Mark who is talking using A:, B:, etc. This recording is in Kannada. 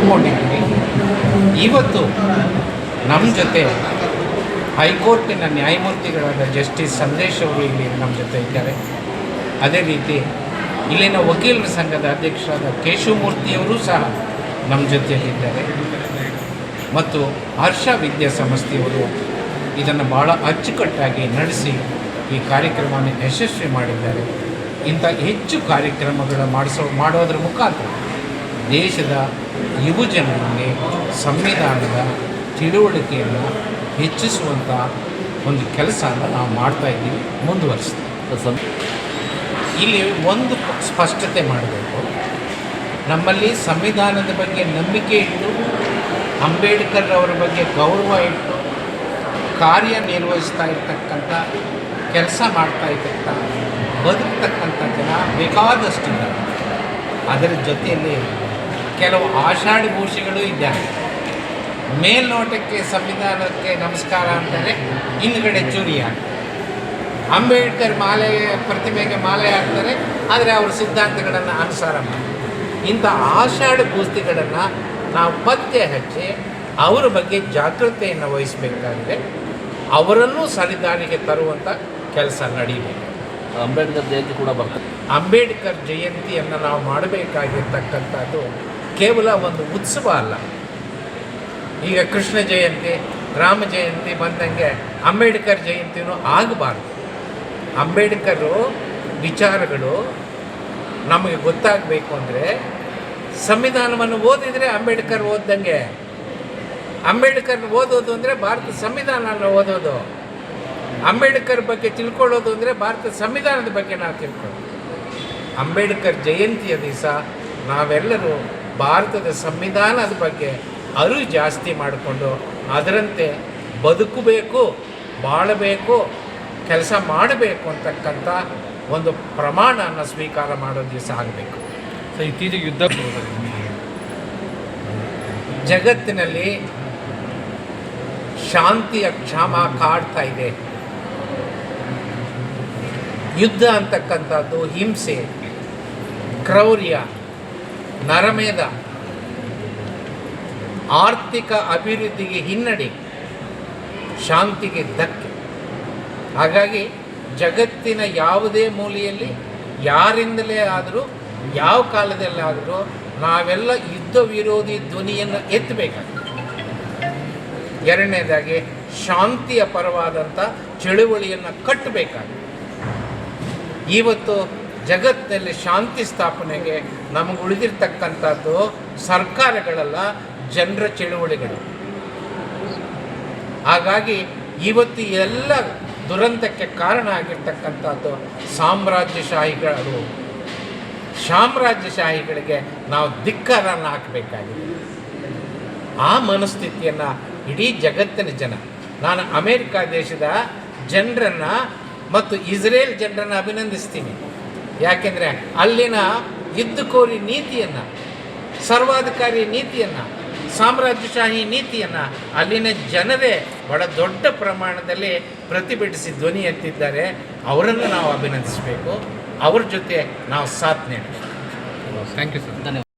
A: ಒಪ್ಕೊಂಡಿದ್ದೀವಿ. ಇವತ್ತು ನಮ್ಮ ಜೊತೆ ಹೈಕೋರ್ಟಿನ ನ್ಯಾಯಮೂರ್ತಿಗಳಾದ ಜಸ್ಟಿಸ್ ಸಂದೇಶ್ ಅವರು ಇಲ್ಲಿ ನಮ್ಮ ಜೊತೆ ಇದ್ದಾರೆ. ಅದೇ ರೀತಿ ಇಲ್ಲಿನ ವಕೀಲರ ಸಂಘದ ಅಧ್ಯಕ್ಷರಾದ ಕೇಶವಮೂರ್ತಿಯವರು ಸಹ ನಮ್ಮ ಜೊತೆಯಲ್ಲಿದ್ದಾರೆ. ಮತ್ತು ಹರ್ಷ ವಿದ್ಯಾಸಂಸ್ಥೆಯವರು ಇದನ್ನು ಭಾಳ ಅಚ್ಚುಕಟ್ಟಾಗಿ ನಡೆಸಿ ಈ ಕಾರ್ಯಕ್ರಮವನ್ನು ಯಶಸ್ವಿ ಮಾಡಿದ್ದಾರೆ. ಇಂಥ ಹೆಚ್ಚು ಕಾರ್ಯಕ್ರಮಗಳು ಮಾಡೋದ್ರ ಮುಖಾಂತರ ದೇಶದ ಯುವಜನರಿಗೆ ಸಂವಿಧಾನದ ತಿಳುವಳಿಕೆಯನ್ನು ಹೆಚ್ಚಿಸುವಂಥ ಒಂದು ಕೆಲಸನ ನಾವು ಮಾಡ್ತಾಯಿದ್ದೀವಿ, ಮುಂದುವರಿಸ್ತೀವಿ. ಇಲ್ಲಿ ಒಂದು ಸ್ಪಷ್ಟತೆ ಮಾಡಬೇಕು. ನಮ್ಮಲ್ಲಿ ಸಂವಿಧಾನದ ಬಗ್ಗೆ ನಂಬಿಕೆ ಇಟ್ಟು, ಅಂಬೇಡ್ಕರ್ ಅವರ ಬಗ್ಗೆ ಗೌರವ ಇಟ್ಟು ಕಾರ್ಯನಿರ್ವಹಿಸ್ತಾ ಇರ್ತಕ್ಕಂಥ, ಕೆಲಸ ಮಾಡ್ತಾ ಇರ್ತಕ್ಕಂಥ, ಬದುಕ್ತಕ್ಕಂಥ ಜನ ಬೇಕಾದಷ್ಟಿದ್ದಾರೆ. ಅದರ ಜೊತೆಯಲ್ಲಿ ಕೆಲವು ಆಷಾಢಭೂಷಿಗಳು ಇದ್ದಾರೆ. ಮೇಲ್ನೋಟಕ್ಕೆ ಸಂವಿಧಾನಕ್ಕೆ ನಮಸ್ಕಾರ ಅಂತಾರೆ, ಹಿಂದುಗಡೆ ಚೂರಿ ಹಾಕ್ತಾರೆ. ಅಂಬೇಡ್ಕರ್ ಪ್ರತಿಮೆಗೆ ಮಾಲೆ ಹಾಕ್ತಾರೆ, ಆದರೆ ಅವ್ರ ಸಿದ್ಧಾಂತಗಳನ್ನು ಅನುಸಾರ ಮಾಡಿ. ಇಂಥ ಆಷಾಢಭೂತಿಗಳನ್ನು ನಾವು ಪತ್ತೆ ಹಚ್ಚಿ ಅವರ ಬಗ್ಗೆ ಜಾಗೃತೆಯನ್ನು ವಹಿಸಬೇಕಾಗಿದೆ. ಅವರನ್ನು ಸರಿದಾರಿಗೆ ತರುವಂಥ ಕೆಲಸ ನಡೀಬೇಕು.
B: ಅಂಬೇಡ್ಕರ್ ಜಯಂತಿ ಕೂಡ ಬರ್ತದೆ.
A: ಅಂಬೇಡ್ಕರ್ ಜಯಂತಿಯನ್ನು ನಾವು ಮಾಡಬೇಕಾಗಿರ್ತಕ್ಕಂಥದ್ದು ಕೇವಲ ಒಂದು ಉತ್ಸವ ಅಲ್ಲ. ಈಗ ಕೃಷ್ಣ ಜಯಂತಿ, ರಾಮ ಜಯಂತಿ ಬಂದಂಗೆ ಅಂಬೇಡ್ಕರ್ ಜಯಂತಿನೂ ಆಗಬಾರ್ದು. ಅಂಬೇಡ್ಕರು ವಿಚಾರಗಳು ನಮಗೆ ಗೊತ್ತಾಗಬೇಕು ಅಂದರೆ ಸಂವಿಧಾನವನ್ನು ಓದಿದರೆ ಅಂಬೇಡ್ಕರ್ ಓದ್ದಂಗೆ. ಅಂಬೇಡ್ಕರ್ ಓದೋದು ಅಂದರೆ ಭಾರತ ಸಂವಿಧಾನನ ಓದೋದು. ಅಂಬೇಡ್ಕರ್ ಬಗ್ಗೆ ತಿಳ್ಕೊಳ್ಳೋದು ಅಂದರೆ ಭಾರತ ಸಂವಿಧಾನದ ಬಗ್ಗೆ ನಾವು ತಿಳ್ಕೊಳ್ಳೋದು. ಅಂಬೇಡ್ಕರ್ ಜಯಂತಿಯ ದಿವಸ ನಾವೆಲ್ಲರೂ ಭಾರತದ ಸಂವಿಧಾನದ ಬಗ್ಗೆ ಅರಿವು ಜಾಸ್ತಿ ಮಾಡಿಕೊಂಡು ಅದರಂತೆ ಬದುಕಬೇಕು, ಬಾಳಬೇಕು, ಕೆಲಸ ಮಾಡಬೇಕು ಅಂತಕ್ಕಂಥ ಒಂದು ಪ್ರಮಾಣನ ಸ್ವೀಕಾರ ಮಾಡೋ ದಿವಸ ಆಗಬೇಕು.
B: ಸೊ ಇತ್ತೀಚೆಗೆ ಯುದ್ಧ
A: ಜಗತ್ತಿನಲ್ಲಿ ಶಾಂತಿಯ ಕ್ಷಾಮ ಕಾಡ್ತಾ ಇದೆ. ಯುದ್ಧ ಅಂತಕ್ಕಂಥದ್ದು ಹಿಂಸೆ, ಕ್ರೌರ್ಯ, ನರಮೇಧ, ಆರ್ಥಿಕ ಅಭಿವೃದ್ಧಿಗೆ ಹಿನ್ನಡೆ, ಶಾಂತಿಗೆ ಧಕ್ಕೆ. ಹಾಗಾಗಿ ಜಗತ್ತಿನ ಯಾವುದೇ ಮೂಲೆಯಲ್ಲಿ ಯಾರಿಂದಲೇ ಆದರೂ, ಯಾವ ಕಾಲದಲ್ಲಾದರೂ ನಾವೆಲ್ಲ ಯುದ್ಧ ವಿರೋಧಿ ಧ್ವನಿಯನ್ನು ಎತ್ತಬೇಕಾಗ್ತದೆ. ಎರಡನೇದಾಗಿ ಶಾಂತಿಯ ಪರವಾದಂಥ ಚಳುವಳಿಯನ್ನು ಕಟ್ಟಬೇಕಾಗಿದೆ. ಇವತ್ತು ಜಗತ್ತಿನಲ್ಲಿ ಶಾಂತಿ ಸ್ಥಾಪನೆಗೆ ನಮಗೆ ಉಳಿದಿರ್ತಕ್ಕಂಥದ್ದು ಸರ್ಕಾರಗಳಲ್ಲ, ಜನರ ಚಳುವಳಿಗಳು. ಹಾಗಾಗಿ ಇವತ್ತು ಎಲ್ಲ ದುರಂತಕ್ಕೆ ಕಾರಣ ಆಗಿರ್ತಕ್ಕಂಥದ್ದು ಸಾಮ್ರಾಜ್ಯಶಾಹಿಗಳಿಗೆ ನಾವು ಧಿಕ್ಕಾರನ್ನು ಹಾಕಬೇಕಾಗಿದೆ. ಆ ಮನಸ್ಥಿತಿಯನ್ನು ಇಡೀ ಜಗತ್ತಿನ ಜನ, ನಾನು ಅಮೇರಿಕಾ ದೇಶದ ಜನರನ್ನು ಮತ್ತು ಇಸ್ರೇಲ್ ಜನರನ್ನು ಅಭಿನಂದಿಸ್ತೀನಿ. ಯಾಕೆಂದರೆ ಅಲ್ಲಿನ ಯುದ್ಧಕೋರಿ ನೀತಿಯನ್ನು, ಸರ್ವಾಧಿಕಾರಿ ನೀತಿಯನ್ನು, ಸಾಮ್ರಾಜ್ಯಶಾಹಿ ನೀತಿಯನ್ನು ಅಲ್ಲಿನ ಜನರೇ ಬಹಳ ದೊಡ್ಡ ಪ್ರಮಾಣದಲ್ಲಿ ಪ್ರತಿಭಟಿಸಿ ಧ್ವನಿ ಎತ್ತಿದ್ದಾರೆ. ಅವರನ್ನು ನಾವು ಅಭಿನಂದಿಸಬೇಕು, ಅವ್ರ ಜೊತೆ ನಾವು ಸಾಥ್ ನೀಡಬೇಕು.
B: Thank you sir. ಧನ್ಯವಾದ.